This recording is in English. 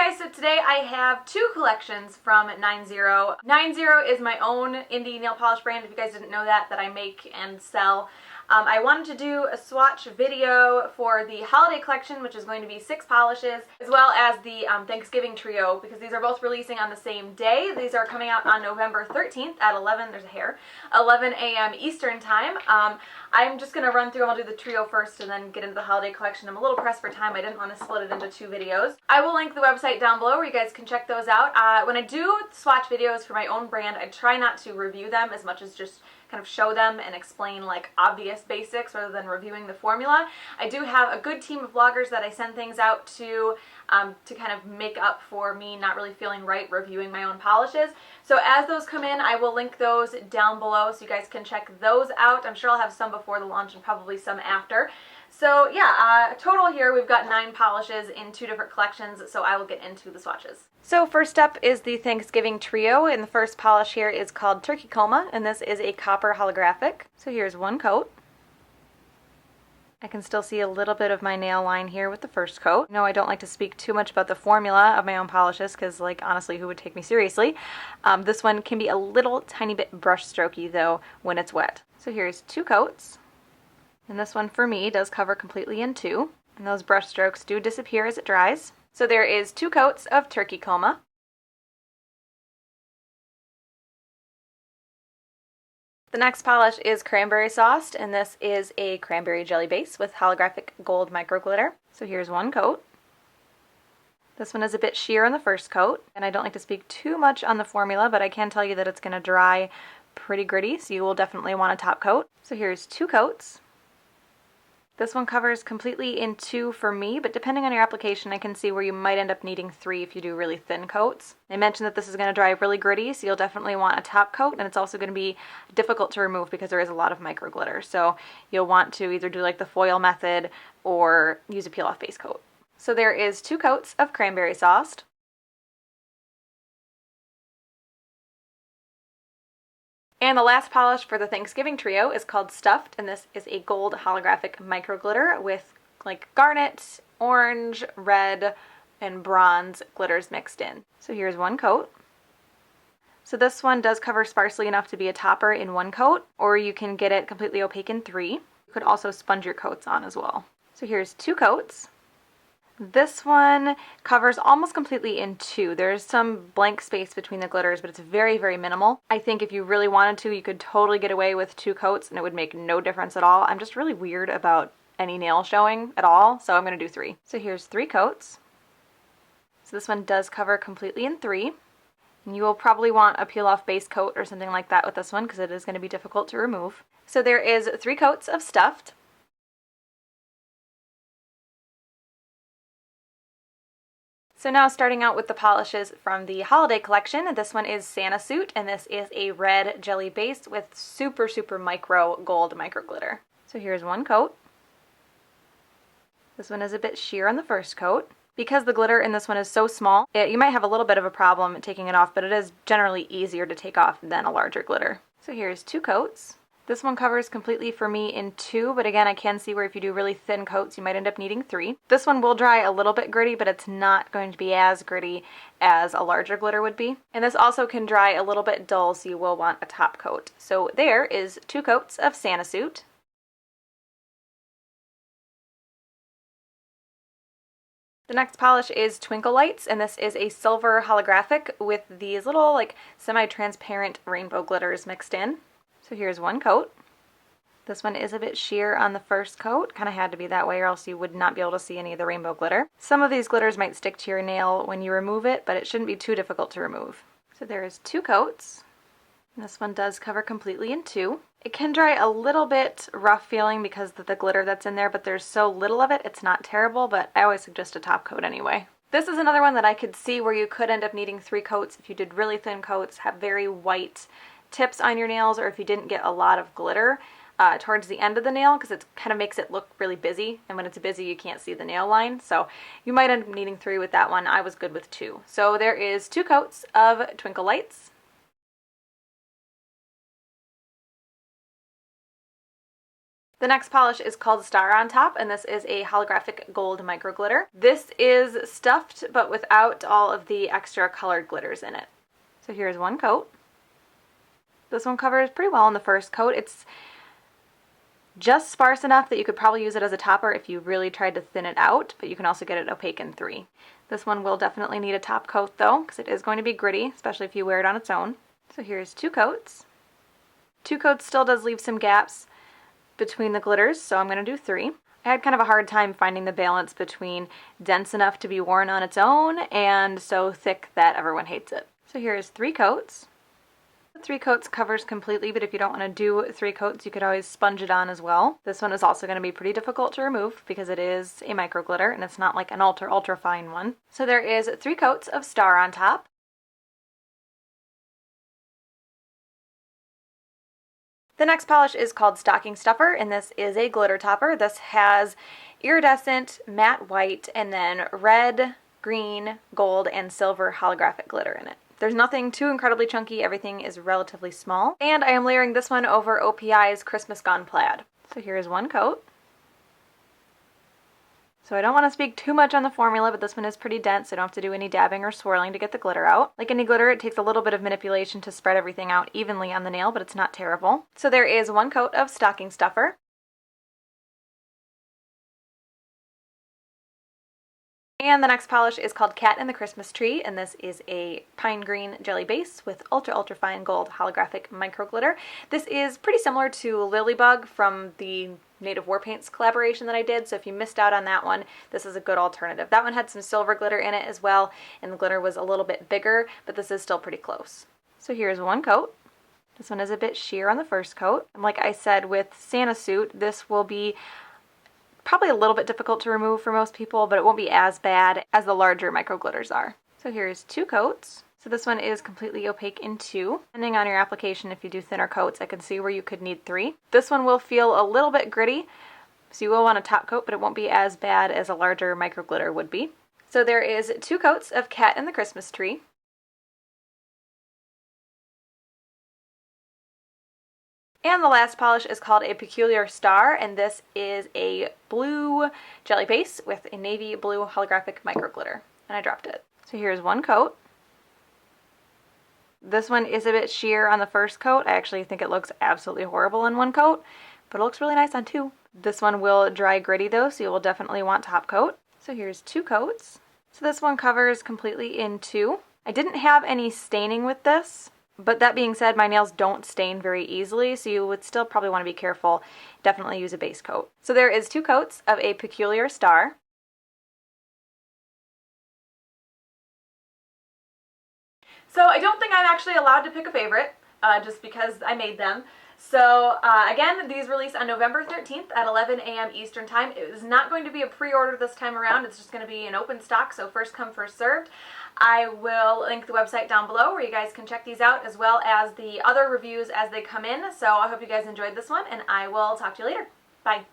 guys, so today I have two collections from Nine Zero. Nine Zero is my own indie nail polish brand, if you guys didn't know that I make and sell. I wanted to do a swatch video for the holiday collection, which is going to be 6 polishes, as well as the Thanksgiving trio, because these are both releasing on the same day. These are coming out on November 13th at 11 a.m. Eastern time. I'm just going to run through them. I'll do the trio first and then get into the holiday collection. I'm a little pressed for time. I didn't want to split it into 2 videos. I will link the website down below where you guys can check those out. When I do swatch videos for my own brand, I try not to review them as much as just kind of show them and explain like obvious basics rather than reviewing the formula. I do have a good team of vloggers that I send things out to kind of make up for me not really feeling right reviewing my own polishes. So as those come in, I will link those down below so you guys can check those out. I'm sure I'll have some before the launch and probably some after. So yeah, total here we've got 9 polishes in 2 different collections, so I will get into the swatches. So first up is the Thanksgiving trio, and the first polish here is called Turkey Coma, and this is a copper holographic. So here's one coat. I can still see a little bit of my nail line here with the first coat. No, I don't like to speak too much about the formula of my own polishes because, like, honestly, who would take me seriously? This one can be a little tiny bit brush strokey though when it's wet. So here's 2 coats. And this one for me does cover completely in 2. And those brush strokes do disappear as it dries. So there is 2 coats of Turkey Coma. The next polish is Cranberry Sauced, and this is a cranberry jelly base with holographic gold micro glitter. So here's 1 coat. This one is a bit sheer on the first coat, and I don't like to speak too much on the formula, but I can tell you that it's going to dry pretty gritty, so you will definitely want a top coat. So here's 2 coats. This one covers completely in 2 for me, but depending on your application, I can see where you might end up needing 3 if you do really thin coats. I mentioned that this is going to dry really gritty, so you'll definitely want a top coat, and it's also going to be difficult to remove because there is a lot of micro glitter. So you'll want to either do like the foil method or use a peel-off base coat. So there is 2 coats of Cranberry Sauced. And the last polish for the Thanksgiving trio is called Stuffed, and this is a gold holographic micro glitter with like garnet, orange, red, and bronze glitters mixed in. So here's 1 coat. So this one does cover sparsely enough to be a topper in 1 coat, or you can get it completely opaque in 3. You could also sponge your coats on as well. So here's 2 coats. This one covers almost completely in 2. There's some blank space between the glitters, but it's very, very minimal. I think if you really wanted to, you could totally get away with 2 coats and it would make no difference at all. I'm just really weird about any nail showing at all, so I'm going to do 3. So here's 3 coats. So this one does cover completely in 3. And you will probably want a peel-off base coat or something like that with this one because it is going to be difficult to remove. So there is 3 coats of Stuffed. So now starting out with the polishes from the holiday collection, this one is Santa Suit, and this is a red jelly base with super, super micro gold micro glitter. So here's 1 coat. This one is a bit sheer on the first coat. Because the glitter in this one is so small, you might have a little bit of a problem taking it off, but it is generally easier to take off than a larger glitter. So here's 2 coats. This one covers completely for me in 2, but again, I can see where if you do really thin coats, you might end up needing 3. This one will dry a little bit gritty, but it's not going to be as gritty as a larger glitter would be. And this also can dry a little bit dull, so you will want a top coat. So there is 2 coats of Santa Suit. The next polish is Twinkle Lights, and this is a silver holographic with these little like semi-transparent rainbow glitters mixed in. So here's 1 coat. This one is a bit sheer on the first coat. Kind of had to be that way or else you would not be able to see any of the rainbow glitter. Some of these glitters might stick to your nail when you remove it, but it shouldn't be too difficult to remove. So there is 2 coats. And this one does cover completely in 2. It can dry a little bit rough feeling because of the glitter that's in there, but there's so little of it, it's not terrible, but I always suggest a top coat anyway. This is another one that I could see where you could end up needing 3 coats if you did really thin coats, have very white tips on your nails, or if you didn't get a lot of glitter towards the end of the nail, because it kind of makes it look really busy, and when it's busy you can't see the nail line, so you might end up needing 3 with that one. I was good with 2. So there is 2 coats of Twinkle Lights. The The next polish is called Star on Top, and this is a holographic gold micro glitter. This is stuffed, but without all of the extra colored glitters in it. So here's one coat. This one covers pretty well in the first coat. It's just sparse enough that you could probably use it as a topper if you really tried to thin it out, but you can also get it opaque in 3. This one will definitely need a top coat though, because it is going to be gritty, especially if you wear it on its own. So here's 2 coats. 2 coats still does leave some gaps between the glitters, so I'm going to do 3. I had kind of a hard time finding the balance between dense enough to be worn on its own and so thick that everyone hates it. So here's 3 coats. 3 coats covers completely, but if you don't want to do 3 coats, you could always sponge it on as well. This one is also going to be pretty difficult to remove because it is a micro glitter and it's not like an ultra fine one. So there is 3 coats of Star on top. The next polish is called Stocking Stuffer, and this is a glitter topper. This has iridescent, matte white, and then red, green, gold, and silver holographic glitter in it. There's nothing too incredibly chunky, everything is relatively small. And I am layering this one over OPI's Christmas Gone Plaid. So here's 1 coat. So I don't want to speak too much on the formula, but this one is pretty dense, so I don't have to do any dabbing or swirling to get the glitter out. Like any glitter, it takes a little bit of manipulation to spread everything out evenly on the nail, but it's not terrible. So there is 1 coat of Stocking Stuffer. And the next polish is called Cat in the Christmas Tree, and this is a pine green jelly base with ultra fine gold holographic micro glitter. This is pretty similar to Lilybug from the Native War Paints collaboration that I did, so if you missed out on that one, this is a good alternative. That one had some silver glitter in it as well, and the glitter was a little bit bigger, but this is still pretty close. So here's 1 coat. This one is a bit sheer on the first coat. And like I said with Santa Suit, this will be probably a little bit difficult to remove for most people, but it won't be as bad as the larger micro glitters are. So here's 2 coats. So this one is completely opaque in 2. Depending on your application, if you do thinner coats, I can see where you could need 3. This one will feel a little bit gritty, so you will want a top coat, but it won't be as bad as a larger micro glitter would be. So there is 2 coats of Cat in the Christmas Tree. And the last polish is called a Peculiar Star, and this is a blue jelly base with a navy blue holographic micro glitter. And I dropped it. So here's 1 coat. This one is a bit sheer on the first coat. I actually think it looks absolutely horrible on 1 coat, but it looks really nice on 2. This one will dry gritty though, so you will definitely want top coat. So here's 2 coats. So this one covers completely in 2. I didn't have any staining with this, but that being said, my nails don't stain very easily, so you would still probably want to be careful. Definitely use a base coat. So there is 2 coats of a Peculiar Star. So I don't think I'm actually allowed to pick a favorite, just because I made them. So again, these release on November 13th at 11 a.m. Eastern Time. It is not going to be a pre-order this time around. It's just going to be an open stock, so first come, first served. I will link the website down below where you guys can check these out, as well as the other reviews as they come in. So I hope you guys enjoyed this one, and I will talk to you later. Bye.